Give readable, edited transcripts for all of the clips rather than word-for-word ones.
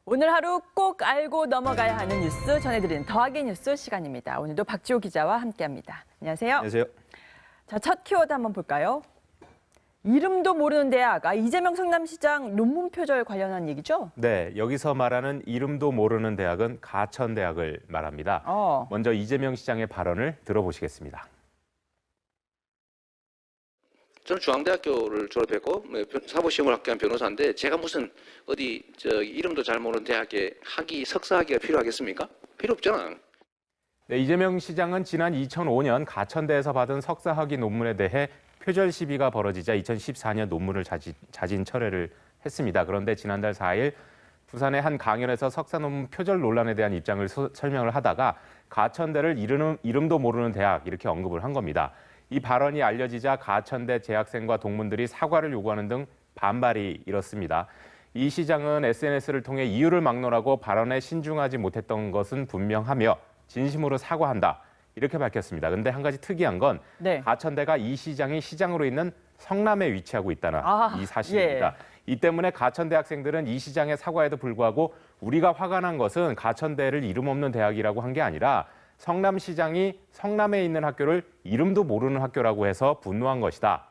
오늘 하루 꼭 알고 넘어가야 하는 뉴스 전해드리는 더하기 뉴스 시간입니다. 오늘도 박지호 기자와 함께합니다. 안녕하세요. 안녕하세요. 자, 첫 키워드 한번 볼까요? 이름도 모르는 대학, 이재명 성남시장 논문 표절 관련한 얘기죠? 네, 여기서 말하는 이름도 모르는 대학은 가천대학을 말합니다. 먼저 이재명 시장의 발언을 들어보시겠습니다. 저는 중앙대학교를 졸업했고 사법시험을 합격한 변호사인데 제가 무슨 어디 이름도 잘 모르는 대학에 석사학위가 필요하겠습니까? 필요 없잖아. 네, 이재명 시장은 지난 2005년 가천대에서 받은 석사학위 논문에 대해 표절 시비가 벌어지자 2014년 논문을 자진 철회를 했습니다. 그런데 지난달 4일 부산의 한 강연에서 석사 논문 표절 논란에 대한 입장을 설명을 하다가 가천대를 이름도 모르는 대학 이렇게 언급을 한 겁니다. 이 발언이 알려지자 가천대 재학생과 동문들이 사과를 요구하는 등 반발이 일었습니다. 이 시장은 SNS를 통해 이유를 막론하고 발언에 신중하지 못했던 것은 분명하며 진심으로 사과한다. 이렇게 밝혔습니다. 근데 한 가지 특이한 건 가천대가 이 시장이 시장으로 있는 성남에 위치하고 있다는 이 사실입니다. 이 때문에 가천대 학생들은 이 시장의 사과에도 불구하고 우리가 화가 난 것은 가천대를 이름 없는 대학이라고 한 게 아니라 성남시장이 성남에 있는 학교를 이름도 모르는 학교라고 해서 분노한 것이다.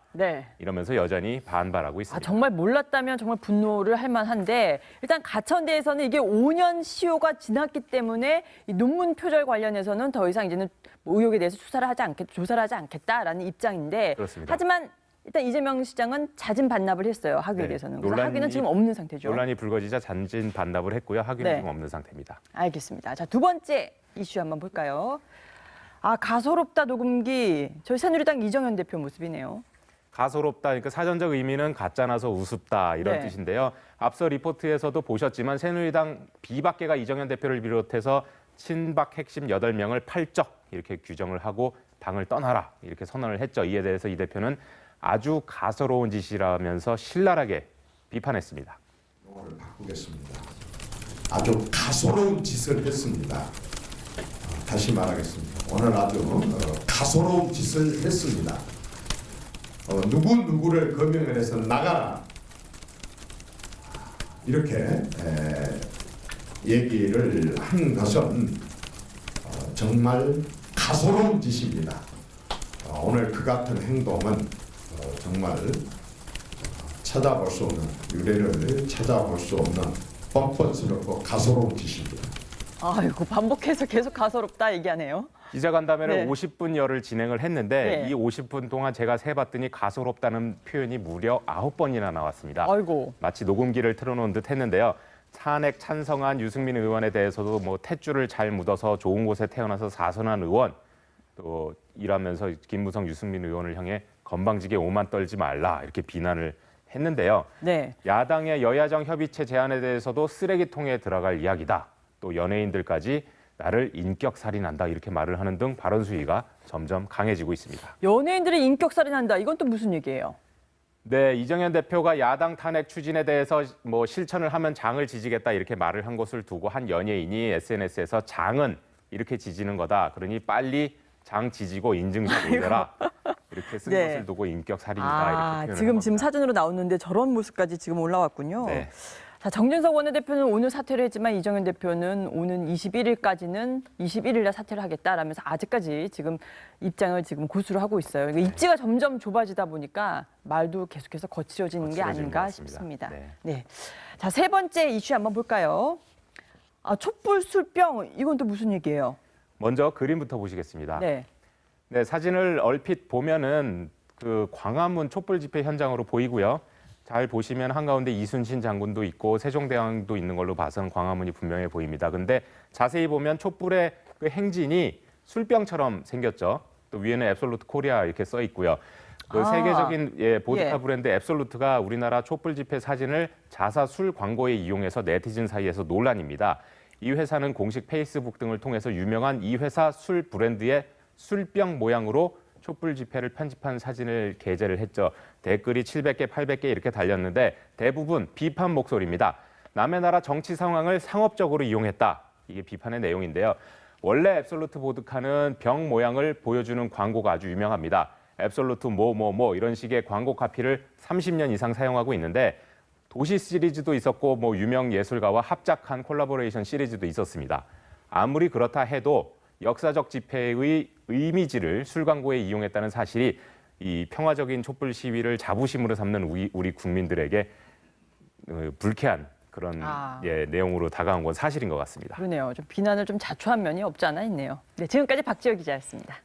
이러면서 여전히 반발하고 있습니다. 정말 몰랐다면 정말 분노를 할 만한데 일단 가천대에서는 이게 5년 시효가 지났기 때문에 이 논문 표절 관련해서는 더 이상 이제는 의혹에 대해서 조사를 하지 않겠다라는 입장인데 그렇습니다. 하지만 일단 이재명 시장은 자진 반납을 했어요. 학위에 대해서는. 그래서 학위는 지금 없는 상태죠. 논란이 불거지자 자진 반납을 했고요. 학위는 지금 없는 상태입니다. 알겠습니다. 자, 두 번째 이슈 한번 볼까요? 가소롭다 녹음기. 저희 새누리당 이정현 대표 모습이네요. 가소롭다, 그러니까 사전적 의미는 가짜나서 우습다 이런 뜻인데요. 앞서 리포트에서도 보셨지만 새누리당 비박계가 이정현 대표를 비롯해서 친박 핵심 8명을 팔적 이렇게 규정을 하고 당을 떠나라 이렇게 선언을 했죠. 이에 대해서 이 대표는 아주 가소로운 짓이라면서 신랄하게 비판했습니다. 오늘 바꾸겠습니다. 아주 가소로운 짓을 했습니다. 다시 말하겠습니다. 오늘 아주 가소로운 짓을 했습니다. 누구를 거명을 해서 나가라 이렇게 얘기를 한 것은 정말 가소로운 짓입니다. 오늘 그 같은 행동은 정말 찾아볼 수 없는 유례를 찾아볼 수 없는 뻔뻔스럽고 가소로운 짓입니다. 아이고, 반복해서 계속 가소롭다 얘기하네요. 기자간담회를 50분여를 진행을 했는데 이 50분 동안 제가 세봤더니 가소롭다는 표현이 무려 9번이나 나왔습니다. 아이고. 마치 녹음기를 틀어놓은 듯 했는데요. 탄핵 찬성한 유승민 의원에 대해서도 탯줄을 잘 묻어서 좋은 곳에 태어나서 사선한 의원, 또 일하면서 김무성 유승민 의원을 향해 건방지게 오만 떨지 말라 이렇게 비난을 했는데요. 야당의 여야정 협의체 제안에 대해서도 쓰레기통에 들어갈 이야기다. 또 연예인들까지 나를 인격살인한다 이렇게 말을 하는 등 발언 수위가 점점 강해지고 있습니다. 연예인들이 인격살인한다. 이건 또 무슨 얘기예요? 네, 이정현 대표가 야당 탄핵 추진에 대해서 실천을 하면 장을 지지겠다 이렇게 말을 한 것을 두고 한 연예인이 SNS에서 장은 이렇게 지지는 거다. 그러니 빨리 장 지지고 인증샷 올려라. 이렇게 쓴 것을 두고 인격살인이다 이렇게 표현을 지금 사진으로 나오는데 저런 모습까지 지금 올라왔군요. 자, 정진석 원내대표는 오늘 사퇴를 했지만 이정현 대표는 오는 21일 날 사퇴를 하겠다라면서 아직까지 지금 입장을 지금 고수를 하고 있어요. 그러니까 입지가 점점 좁아지다 보니까 말도 계속해서 거칠어지는 게 아닌가 싶습니다. 자, 세 번째 이슈 한번 볼까요? 촛불 술병, 이건 또 무슨 얘기예요? 먼저 그림부터 보시겠습니다. 사진을 얼핏 보면은 그 광화문 촛불 집회 현장으로 보이고요. 잘 보시면 한가운데 이순신 장군도 있고 세종대왕도 있는 걸로 봐서는 광화문이 분명해 보입니다. 근데 자세히 보면 촛불의 그 행진이 술병처럼 생겼죠. 또 위에는 앱솔루트 코리아 이렇게 써 있고요. 그 세계적인 보드카 브랜드 앱솔루트가 우리나라 촛불 집회 사진을 자사 술 광고에 이용해서 네티즌 사이에서 논란입니다. 이 회사는 공식 페이스북 등을 통해서 유명한 이 회사 술 브랜드의 술병 모양으로 촛불 집회를 편집한 사진을 게재를 했죠. 댓글이 700개, 800개 이렇게 달렸는데 대부분 비판 목소리입니다. 남의 나라 정치 상황을 상업적으로 이용했다. 이게 비판의 내용인데요. 원래 앱솔루트 보드카는 병 모양을 보여주는 광고가 아주 유명합니다. 앱솔루트 이런 식의 광고 카피를 30년 이상 사용하고 있는데 도시 시리즈도 있었고 뭐 유명 예술가와 합작한 콜라보레이션 시리즈도 있었습니다. 아무리 그렇다 해도 역사적 집회의 이미지를 술 광고에 이용했다는 사실이 이 평화적인 촛불 시위를 자부심으로 삼는 우리 국민들에게 불쾌한 그런 내용으로 다가온 건 사실인 것 같습니다. 그러네요. 좀 비난을 좀 자초한 면이 없지 않아 있네요. 네, 지금까지 박지혁 기자였습니다.